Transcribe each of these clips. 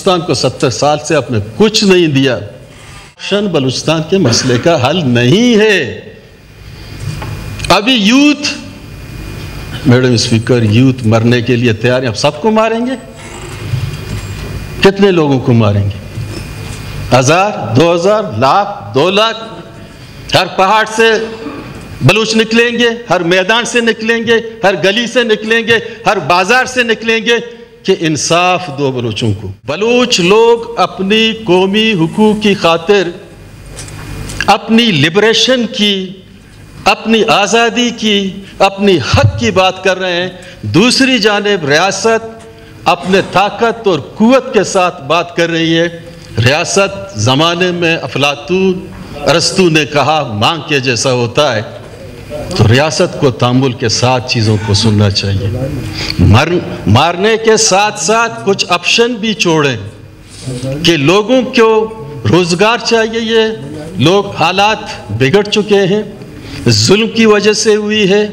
بلوچستان کو 70 سال سے آپ نے کچھ نہیں دیا. بلوچستان کے مسئلے کا حل نہیں ہے. ابھی یوتھ، میڈم اسپیکر، یوتھ مرنے کے لیے تیار ہیں. اب سب کو ماریں گے؟ کتنے لوگوں کو ماریں گے؟ 1000، 2000، لاکھ، 2 لاکھ؟ ہر پہاڑ سے بلوچ نکلیں گے، ہر میدان سے نکلیں گے، ہر گلی سے نکلیں گے، ہر بازار سے نکلیں گے کہ انصاف دو بلوچوں کو. بلوچ لوگ اپنی قومی حقوق کی خاطر، اپنی لبریشن کی، اپنی آزادی کی، اپنی حق کی بات کر رہے ہیں. دوسری جانب ریاست اپنے طاقت اور قوت کے ساتھ بات کر رہی ہے. ریاست زمانے میں افلاطون، ارسطو نے کہا مانگ کے جیسا ہوتا ہے. تو ریاست کو تامل کے ساتھ چیزوں کو سننا چاہیے. مارنے کے ساتھ ساتھ کچھ آپشن بھی چھوڑیں کہ لوگوں کو روزگار چاہیے. یہ لوگ حالات بگڑ چکے ہیں، ظلم کی وجہ سے ہوئی ہے،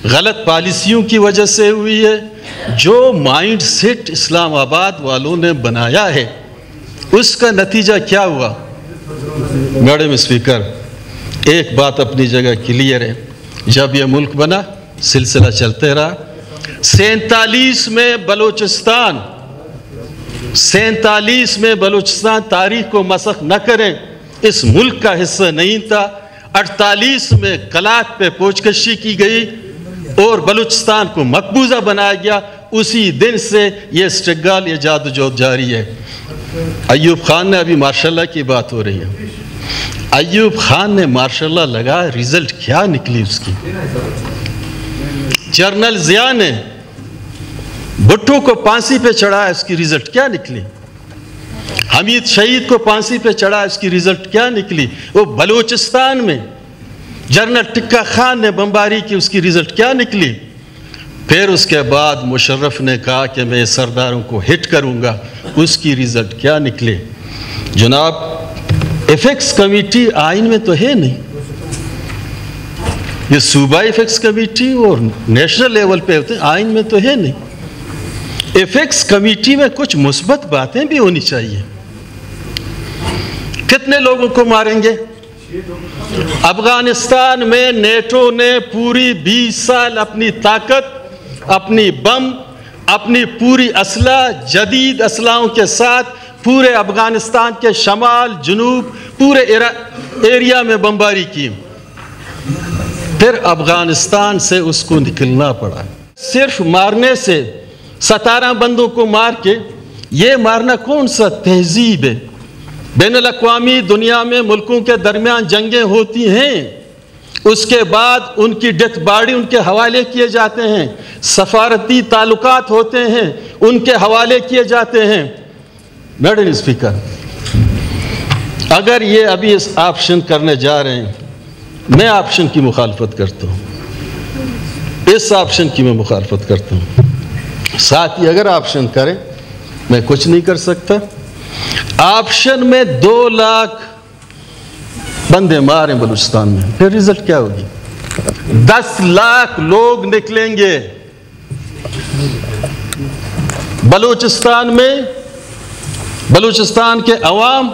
غلط پالیسیوں کی وجہ سے ہوئی ہے. جو مائنڈ سیٹ اسلام آباد والوں نے بنایا ہے اس کا نتیجہ کیا ہوا؟ میڈم اسپیکر، ایک بات اپنی جگہ کلیئر ہے. جب یہ ملک بنا سلسلہ چلتے رہا. 47 میں بلوچستان تاریخ کو مسخ نہ کریں، اس ملک کا حصہ نہیں تھا. 48 میں کلات پہ پوچھ کی گئی اور بلوچستان کو مقبوضہ بنایا گیا. اسی دن سے یہ اسٹرگل، یہ جادوجہد جاری ہے. ایوب خان نے، ابھی ماشاء اللہ کی بات ہو رہی ہے، ایوب خان نے ماشاء اللہ لگا، ریزلٹ کیا نکلی اس کی؟ جنرل ضیاء نے بھٹو کو پھانسی پہ چڑھایا، اس کی ریزلٹ کیا نکلی؟ حمید شہید کو پھانسی پہ چڑھا، اس کی ریزلٹ کیا نکلی؟ وہ بلوچستان میں جنرل ٹکا خان نے بمباری کی، اس کی ریزلٹ کیا نکلی؟ پھر اس کے بعد مشرف نے کہا کہ میں سرداروں کو ہٹ کروں گا، اس کی ریزلٹ کیا نکلے؟ جناب ایفیکس کمیٹی آئین میں تو ہے نہیں. یہ صوبہ ایفیکس کمیٹی اور نیشنل لیول پہ ہوتے ہیں، آئین میں تو ہے نہیں. ایفیکس کمیٹی میں کچھ مثبت باتیں بھی ہونی چاہیے. کتنے لوگوں کو ماریں گے؟ افغانستان میں نیٹو نے پوری 20 سال اپنی طاقت، اپنی بم، اپنی پوری اسلحہ، جدید اسلحوں کے ساتھ پورے افغانستان کے شمال، جنوب، پورے ایریا میں بمباری کی. پھر افغانستان سے اس کو نکلنا پڑا. صرف مارنے سے، 17 بندوں کو مار کے، یہ مارنا کون سا تہذیب ہے؟ بین الاقوامی دنیا میں ملکوں کے درمیان جنگیں ہوتی ہیں، اس کے بعد ان کی ڈیتھ باڈی ان کے حوالے کیے جاتے ہیں. سفارتی تعلقات ہوتے ہیں، ان کے حوالے کیے جاتے ہیں. میڈم اسپیکر، اگر یہ ابھی اس آپشن کرنے جا رہے ہیں، میں آپشن کی مخالفت کرتا ہوں. اس آپشن کی میں مخالفت کرتا ہوں. ساتھ ہی اگر آپشن کریں، میں کچھ نہیں کر سکتا. آپشن میں 2 لاکھ بندے مارے بلوچستان میں، پھر ریزلٹ کیا ہوگی؟ 10 لاکھ لوگ نکلیں گے بلوچستان میں. بلوچستان کے عوام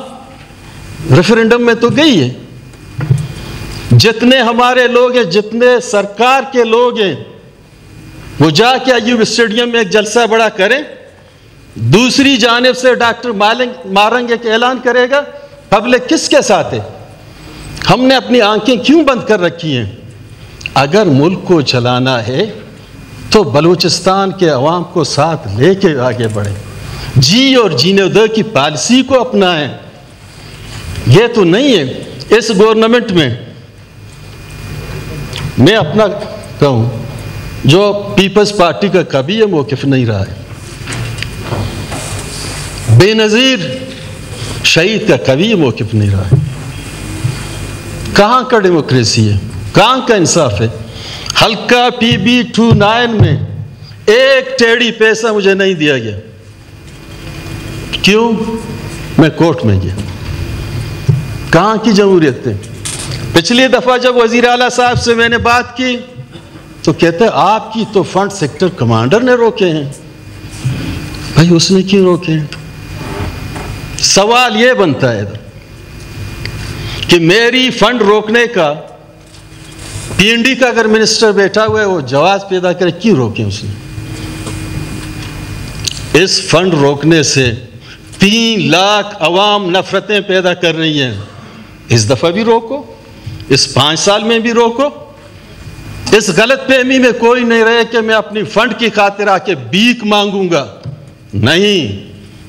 ریفرینڈم میں تو گئی ہے. جتنے ہمارے لوگ ہیں، جتنے سرکار کے لوگ ہیں، وہ جا کے ایوب اسٹیڈیم میں ایک جلسہ بڑا کریں. دوسری جانب سے ڈاکٹر مارنگ ایک اعلان کرے گا. پبلک کس کے ساتھ ہے؟ ہم نے اپنی آنکھیں کیوں بند کر رکھی ہیں؟ اگر ملک کو چلانا ہے تو بلوچستان کے عوام کو ساتھ لے کے آگے بڑھیں. جی اور جینے دو کی پالیسی کو اپنائیں. یہ تو نہیں ہے اس گورنمنٹ میں اپنا کہوں، جو پیپلز پارٹی کا کبھی یہ موقف نہیں رہا ہے. بے نظیر شہید کا کبھی یہ موقف نہیں رہا ہے. کہاں کا ڈیموکریسی ہے؟ کہاں کا انصاف ہے؟ حلقہ PB29 میں ایک ٹیڑی پیسہ مجھے نہیں دیا گیا. کیوں؟ میں کورٹ میں گیا. کہاں کی جمہوریت ہے؟ پچھلی دفعہ جب وزیر اعلیٰ صاحب سے میں نے بات کی تو کہتے ہیں آپ کی تو فنڈ سیکٹر کمانڈر نے روکے ہیں. بھائی اس نے کیوں روکے ہیں؟ سوال یہ بنتا ہے کہ میری فنڈ روکنے کا پی این ڈی کا اگر منسٹر بیٹھا ہوا ہے وہ جواز پیدا کرے، کیوں روکیں اس نے؟ اس فنڈ روکنے سے 3 لاکھ عوام نفرتیں پیدا کر رہی ہیں، اس دفعہ بھی روکو، اس 5 سال میں بھی روکو۔ اس غلط فہمی میں کوئی نہیں رہے کہ میں اپنی فنڈ کی خاطر آ کے بھیک مانگوں گا، نہیں،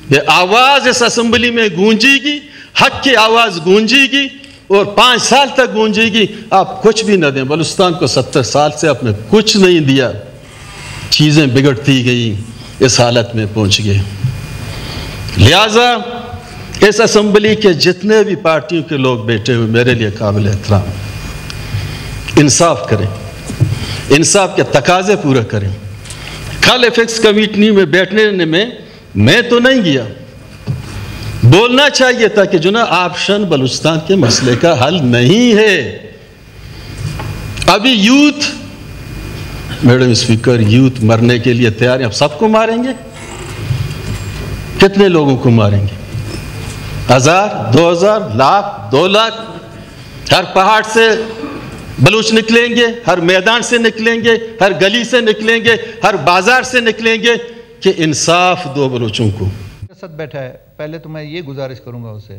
یہ آواز اس اسمبلی میں گونجے گی، حق کی آواز گونجے گی اور 5 سال تک گونجے گی۔ آپ کچھ بھی نہ دیں، بلوچستان کو 70 سال سے آپ نے کچھ نہیں دیا، چیزیں بگڑتی گئی، اس حالت میں پہنچ گئے۔ لہٰذا اس اسمبلی کے جتنے بھی پارٹیوں کے لوگ بیٹھے ہوئے میرے لیے قابل احترام، انصاف کریں، انصاف کے تقاضے پورا کریں۔ کل ایفیکس کمیٹی میں بیٹھنے میں تو نہیں گیا، بولنا چاہیے تھا کہ جناب آپشن بلوچستان کے مسئلے کا حل نہیں ہے۔ ابھی یوتھ، میڈم اسپیکر، یوتھ مرنے کے لیے تیار ہیں، اب سب کو ماریں گے؟ کتنے لوگوں کو ماریں گے؟ 1000، 2000، لاکھ، 2 لاکھ؟ ہر پہاڑ سے بلوچ نکلیں گے، ہر میدان سے نکلیں گے، ہر گلی سے نکلیں گے، ہر بازار سے نکلیں گے کہ انصاف دو بلوچوں کو۔ ساتھ بیٹھا ہے، پہلے تو میں یہ گزارش کروں گا اسے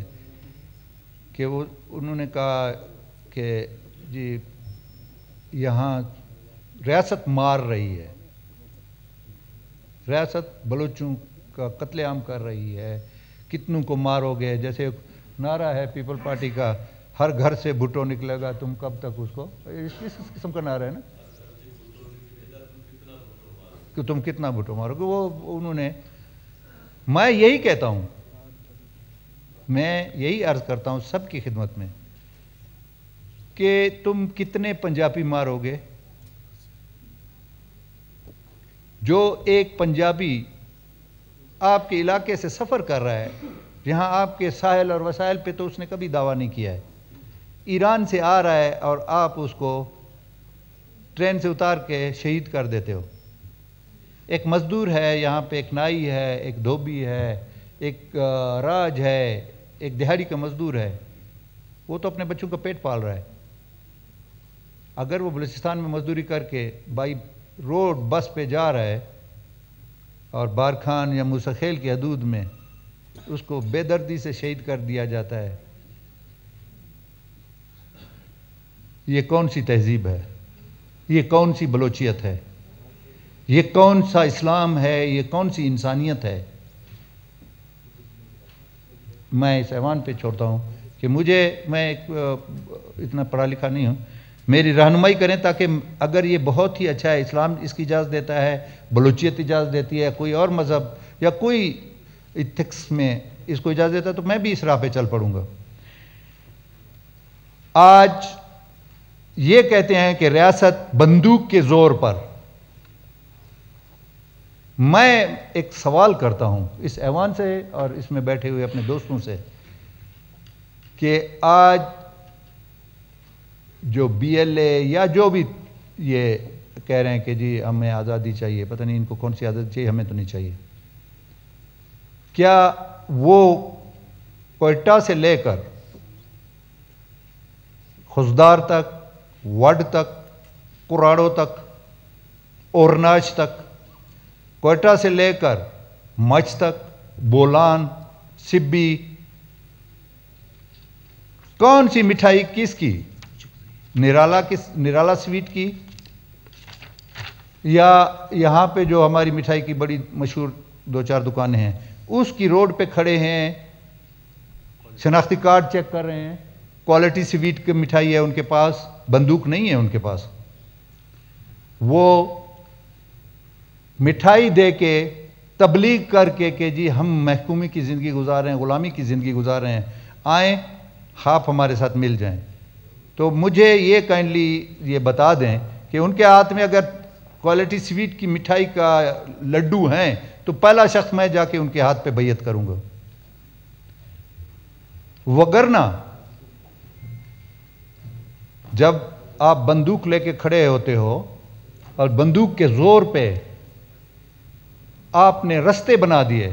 کہ انہوں نے کہا کہ جی یہاں ریاست مار رہی ہے، ریاست بلوچوں کا قتل عام کر رہی ہے، کتنوں کو مارو گے؟ جیسے نعرہ ہے پیپل پارٹی کا، ہر گھر سے بھٹو نکلے گا، تم کب تک اس کو، اس قسم کا نعرہ ہے نا کہ تم کتنا بھٹو مارو گے۔ وہ انہوں نے، میں یہی کہتا ہوں، میں یہی عرض کرتا ہوں سب کی خدمت میں کہ تم کتنے پنجابی مارو گے؟ جو ایک پنجابی آپ کے علاقے سے سفر کر رہا ہے، جہاں آپ کے ساحل اور وسائل پہ تو اس نے کبھی دعویٰ نہیں کیا ہے، ایران سے آ رہا ہے اور آپ اس کو ٹرین سے اتار کے شہید کر دیتے ہو۔ ایک مزدور ہے یہاں پہ، ایک نائی ہے، ایک دھوبی ہے، ایک راج ہے، ایک دہاڑی کا مزدور ہے، وہ تو اپنے بچوں کا پیٹ پال رہا ہے۔ اگر وہ بلوچستان میں مزدوری کر کے بائی روڈ بس پہ جا رہا ہے اور بارکھان یا موسی خیل کی حدود میں اس کو بے دردی سے شہید کر دیا جاتا ہے، یہ کون سی تہذیب ہے؟ یہ کون سی بلوچیت ہے؟ یہ کون سا اسلام ہے؟ یہ کون سی انسانیت ہے؟ میں اس ایوان پہ چھوڑتا ہوں کہ میں اتنا پڑھا لکھا نہیں ہوں، میری رہنمائی کریں تاکہ اگر یہ بہت ہی اچھا ہے، اسلام اس کی اجازت دیتا ہے، بلوچیت اجازت دیتی ہے، کوئی اور مذہب یا کوئی ایتھکس میں اس کو اجازت دیتا ہے تو میں بھی اس راہ پہ چل پڑوں گا۔ آج یہ کہتے ہیں کہ ریاست بندوق کے زور پر، میں ایک سوال کرتا ہوں اس ایوان سے اور اس میں بیٹھے ہوئے اپنے دوستوں سے کہ آج جو بی ایل اے یا جو بھی یہ کہہ رہے ہیں کہ جی ہمیں آزادی چاہیے، پتہ نہیں ان کو کون سی آزادی چاہیے، ہمیں تو نہیں چاہیے، کیا وہ کوئٹہ سے لے کر خزدار تک، وڈ تک، کراڑوں تک، اورناج تک، کوئٹہ سے لے کر مچھ تک، بولان، سبی، کون سی مٹھائی کس کی؟ نرالا سویٹ کی، یا یہاں پہ جو ہماری مٹھائی کی بڑی مشہور 2-4 دکانیں ہیں اس کی روڈ پہ کھڑے ہیں، شناختی کارڈ چیک کر رہے ہیں، کوالٹی سویٹ کی مٹھائی ہے ان کے پاس، بندوق نہیں ہے ان کے پاس، وہ مٹھائی دے کے تبلیغ کر کے کہ جی ہم محکومی کی زندگی گزار رہے ہیں، غلامی کی زندگی گزار رہے ہیں، آئیں آپ ہمارے ساتھ مل جائیں۔ تو مجھے یہ کائنڈلی یہ بتا دیں کہ ان کے ہاتھ میں اگر کوالٹی سویٹ کی مٹھائی کا لڈو ہیں تو پہلا شخص میں جا کے ان کے ہاتھ پہ بیعت کروں گا، وگرنہ جب آپ بندوق لے کے کھڑے ہوتے ہو اور بندوق کے زور پہ آپ نے رستے بنا دیے،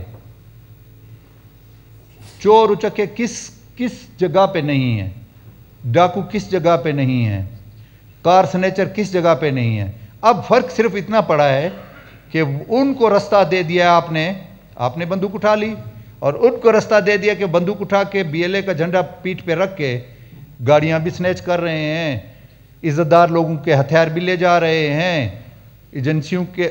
چور اچکے کس جگہ پہ نہیں ہیں، ڈاکو کس جگہ پہ نہیں ہیں، کار سنیچر کس جگہ پہ نہیں ہے. اب فرق صرف اتنا پڑا ہے کہ ان کو رستہ دے دیا آپ نے بندوق اٹھا لی، اور ان کو رستہ دے دیا کہ بندوق اٹھا کے BLA کا جھنڈا پیٹھ پہ رکھ کے گاڑیاں بھی سنیچ کر رہے ہیں، عزت دار لوگوں کے ہتھیار بھی لے جا رہے ہیں، ایجنسیوں کے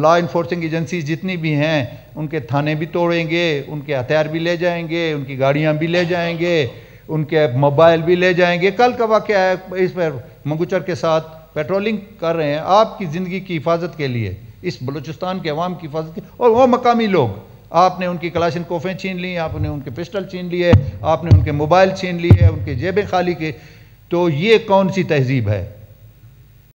لا انفورسنگ ایجنسیز جتنی بھی ہیں ان کے تھانے بھی توڑیں گے، ان کے ہتھیار بھی لے جائیں گے، ان کی گاڑیاں بھی لے جائیں گے، ان کے موبائل بھی لے جائیں گے. کل کا واقعہ ہے، اس پر منگوچر کے ساتھ پیٹرولنگ کر رہے ہیں آپ کی زندگی کی حفاظت کے لیے، اس بلوچستان کے عوام کی حفاظت کے، اور وہ مقامی لوگ، آپ نے ان کی کلاشن کوفیں چھین لی، آپ نے ان کے پسٹل چھین لیے، آپ نے ان کے موبائل چھین لیے، ان کی جیبیں خالی کی. تو یہ کون سی تہذیب ہے؟